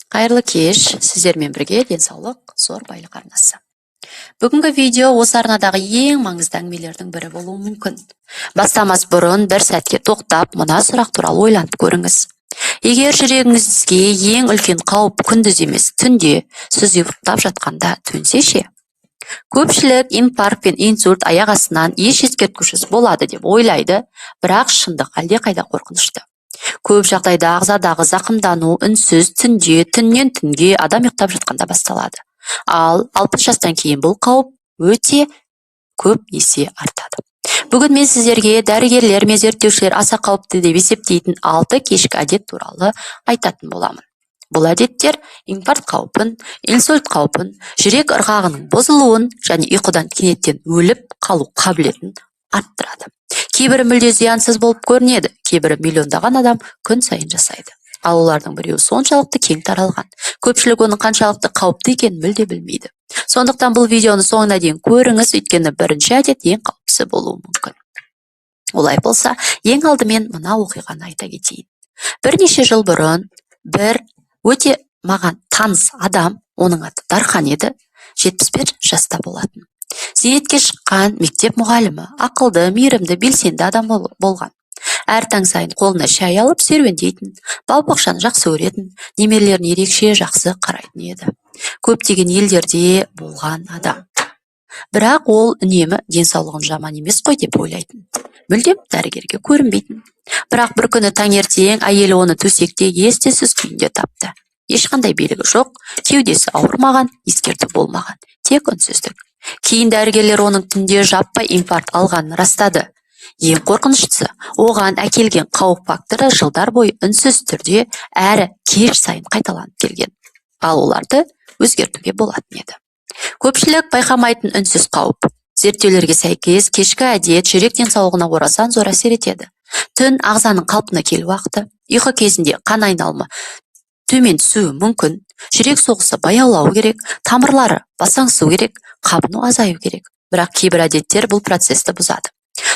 Қайырлы кеш, сіздермен бірге денсаулық зор байлық арнасы. Бүгінгі видео осы арнадағы ең маңызды әңгімелердің бірі болуы мүмкін. Бастамас бұрын бір сәтке тоқтап, мына сұрақ туралы ойланып көріңіз. Егер жүрегіңізге ең үлкен қауіп күндіз емес, түнде сіз ұйықтап жатқанда төнсе ше? Көпшілік инфаркт пен инсульт аяқ астынан еш ескертушісіз болады деп ойлайды, бірақ шындық әлдеқайда қорқынышты. Көп жағдайда ағзадағы зақымдану үнсіз түнде, түннен түнге адам ұйықтап жатқанда басталады. Ал 60 жастан кейін бұл қауіп өте көп есе артады. Бүгін мен сіздерге дәрігерлер мен зерттеушілер аса қауіпті деп есептейтін 6 кешкі әдет туралы айтатын боламын. Бұл әдеттер инфаркт қаупін, инсульт қаупін, жүрек ырғағының бұзылуын және ұйқыдан кенеттен өліп қалу қабілетін арттырады. Кейбірі мүлде зиянсыз болып көрінеді, кейбірі миллиондаған адам күн сайын жасайды. Ал олардың біреуі соншалықты кең таралған. Көпшілік оның қаншалықты қауіпті екенін мүлде білмейді. Сондықтан бұл видеоны соңына дейін көріңіз, өйткені бірінші әдет ең қауіптісі болуы мүмкін. Олай болса, ең алдымен мына оқиғаны айта кетейін. Бірнеше жыл бұрын бір өте маған таныс адам, оның аты Дархан еді, 71 жаста болатын. Зейнетке шыққан мектеп мұғалімі, ақылды, мейірімді, белсенді адам болған. Әр таң сайын қолына шай алып серуендейтін, бау-бақшаны жақсы көретін, немерелеріне ерекше жақсы қарайтын еді. Көптеген елдерде болған адам. Бірақ ол үнемі денсаулығын жаман емес қой деп ойлайтын. Мүлдем дәрігерге көрінбейтін. Бірақ бір күні таңертең әйелі оны төсекте ес-түссіз күйінде тапты. Ешқандай белгі жоқ, кеудесі ауырмаған, ескерту болмаған, тек үнсіздік. Кейін дәрігерлер оның түнде жаппай инфаркт алғанын растады. Ең қорқыныштысы, оған әкелген қауіп факторы жылдар бойы үнсіз түрде әрі кеш сайын қайталанып келген. Ал оларды өзгертуге болатын еді. Көпшілік байқамайтын үнсіз қауіп. Зерттеулерге сәйкес, кешкі әдет жүрек денсаулығына орасан зор әсер етеді. Түн ағзаның қалпына келу уақыты, ұйқы кезінде қан айналымы төмен түсуі мүмкін, жүрек соғысы баяулауы керек, тамырлары басаңсу керек, қабыну азаю керек. Бірақ кейбір әдеттер бұл процесті бұзады.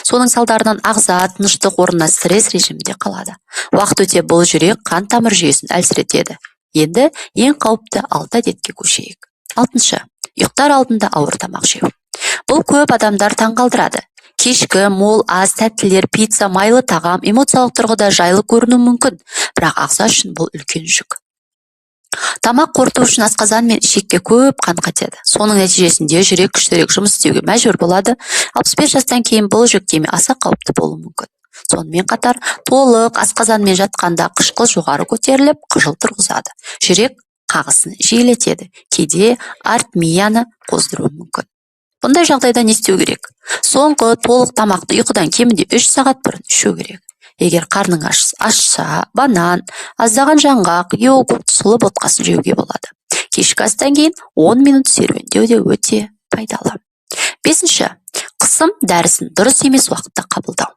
Соның салдарынан ағза тыныштық орнына стресс режимінде қалады. Уақыт өте бұл жүрек қан тамыр жүйесін әлсіретеді. Енді ең қауіпті 6 әдетке көшейік. 6. Ұйықтар алдында ауыр тамақ жеу. Бұл көп адамдар таңғалдырады. Кешкі мол ас, тәттілер, пицца, майлы тағам эмоциялық тұрғыда жайлы көрінуі мүмкін, бірақ ағза үшін бұл үлкен жүк. Тамақ қорыту үшін асқазан мен ішекке көп қан қатеді. Соның нәтижесінде жүрек күштірек жұмыс істеуге мәжбүр болады. 65 жастан кейін бұл жүктеме аса қауіпті болуы мүмкін. Сонымен қатар, толық асқазанмен жатқанда қышқыл жоғары көтеріліп, қыжыл тұрғызады. Жүрек қағысын жиілетеді, кейде аритмияны қоздыруы мүмкін. Бұндай жағдайда не істеу керек? Соңғы толық тамақты ұйқыдан кемінде 3 сағат бұрын ішу керек. Егер қарның ашса, банан, аздаған жаңғақ, йогурт, сұлы ботқасын жеуге болады. Кешкі астан кейін 10 минут серуендеу де өте пайдалы. 5. Қысым дәрісін дұрыс емес уақытта қабылдау.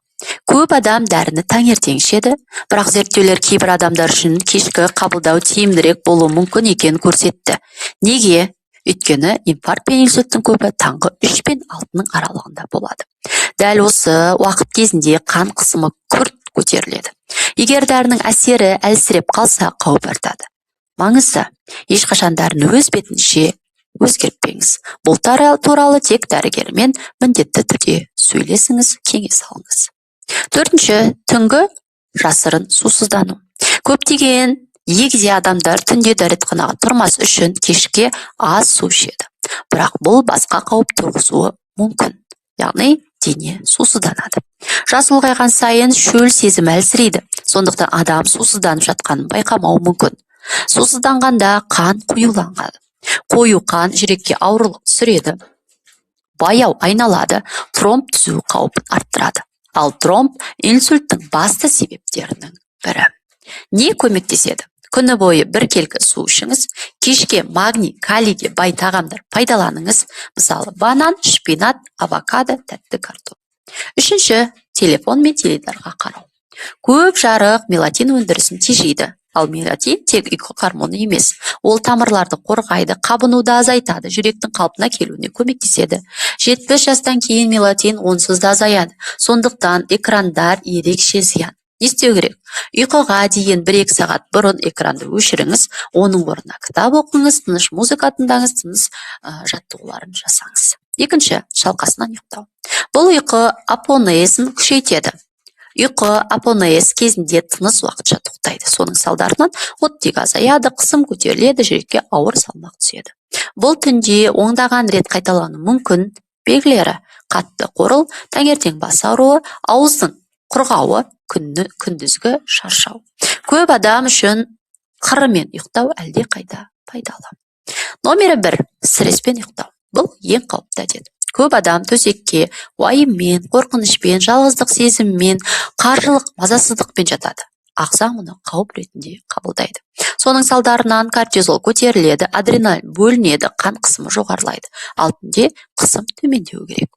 Көп адам дәріні таңертең ішеді, бірақ зерттеулер кейбір адамдар үшін кешкі қабылдау тиімдірек болуы мүмкін екенін көрсетті. Неге? Өйткені инфаркт пен инсульттің көбі таңғы 3 пен 6-ның аралығында болады. Дәл осы уақыт кезінде қан қысымы күрт көтеріледі. Егер дәрінің әсері әлсіреп қалса, қауіп артады. Маңызды, ешқашан дәріні өз бетінше өзгертпеңіз. Бұл туралы тек дәрігермен міндетті түрде сөйлесіңіз, кеңес алыңыз. 4. Түнгі жасырын сусыздану. Көптеген егде адамдар түнде дәретханаға тұрмас үшін кешке аз су ішеді. Бірақ бұл басқа қауіп туғызуы мүмкін. Яғни дене сусызданады. Жас ұлғайған сайын шөл сезімі әлсірейді. Сондықтан адам сусызданып жатқанын байқамауы мүмкін. Сусызданғанда қан қоюланады. Қою қан жүрекке ауырлық түсіреді. Баяу айналады, тромб түзу қаупін арттырады. Ал тромб инсульттің басты себептерінің бірі. Не көмектеседі? Күні бойы бір келкі су ішіңіз, кешке магний, калийге бай тағамдар пайдаланыңыз, мысалы банан, шпинат, авокадо, тәтті картоп. 3. Телефон мен теледидарға қарау. Көп жарық мелатонин өндірісін тежейді. Ал мелатонин тек ұйқы гормоны емес. Ол тамырларды қорғайды, қабынуды азайтады, жүректің қалпына келуіне көмектеседі. 70 жастан кейін мелатонин онсыз да азаяды. Сондықтан экрандар ерекше зиян. Не істеу керек? Ұйқыға дейін 1-2 сағат бұрын экранды өшіріңіз, оның орнына кітап оқыңыз, тыныш музыка тыңдаңыз, тыныс жаттығуларын жасаңыз. Екінші, шалқасынан ұйықтау. Бұл ұйқы апонезін күшейтеді. Ұйқы апонез кезінде тыныс уақытша тоқтайды. Соның салдарынан оттегі азаяды, қысым көтеріледі, жүрекке ауыр салмақ түседі. Бұл түнде ондаған рет қайталануы мүмкін. Белгілері: қатты қорыл, таңертең бас ауруы, ауыздың құрғауы, күндізгі шаршау. Көп адам үшін қырымен ұйықтау әлде қайда пайдалы. Номері 1. Стресспен ұйықтау. Бұл ең қауіпті әдет. Көп адам төсекке уайыммен, қорқынышпен, жалғыздық сезіммен, қаржылық мазасыздықпен жатады. Ағза мұны қауіп ретінде қабылдайды. Соның салдарынан кортизол көтеріледі, адреналин бөлінеді, қан қысымы жоғарылайды. Ал түнде қысым төмендеу керек.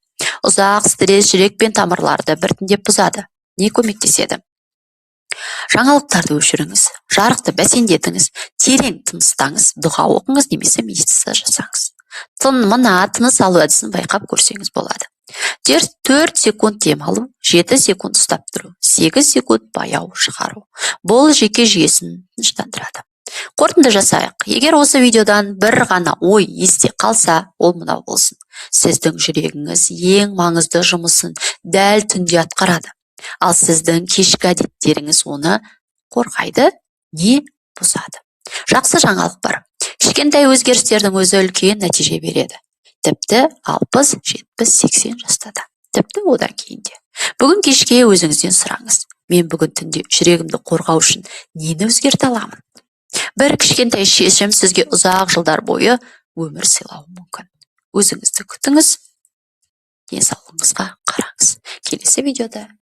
Ұзақ стресс жүрек пен тамырларды біртіндеп бұзады. Не көмектеседі? Жаңалықтарды өшіріңіз, жарықты бәсеңдетіңіз, терең тыныстаңыз, дұға оқыңыз немесе медитация жасаңыз. Тыныс алу әдісін байқап көрсеңіз болады. 4 секунд дем алу, 7 секунд ұстап тұру, 8 секунд баяу шығару. Бұл жүйке жүйесін тыныштандырады. Қорытынды жасайық. Егер осы видеодан бір ғана ой есте қалса, ол мынау болсын: сіздің жүрегіңіз ең маңызды жұмысын дәл түнде атқарады. Ал сіздің кешкі әдеттеріңіз оны қорғайды, не бұзады. Жақсы жаңалық бар. Кішкентай өзгерістердің өзі үлкен нәтиже береді. Тіпті 60, 70, 80 жастада. Тіпті одан кейінде. Бүгін кешке өзіңізден сұраңыз: мен бүгін түнде жүрегімді қорғау үшін нені өзгерте аламын? Бір кішкентай шешім сізге ұзақ жылдар бойы өмір сыйлауы мүмкін. Өзіңізді күтіңіз, денсаулығыңызға қараңыз. Келесі видеода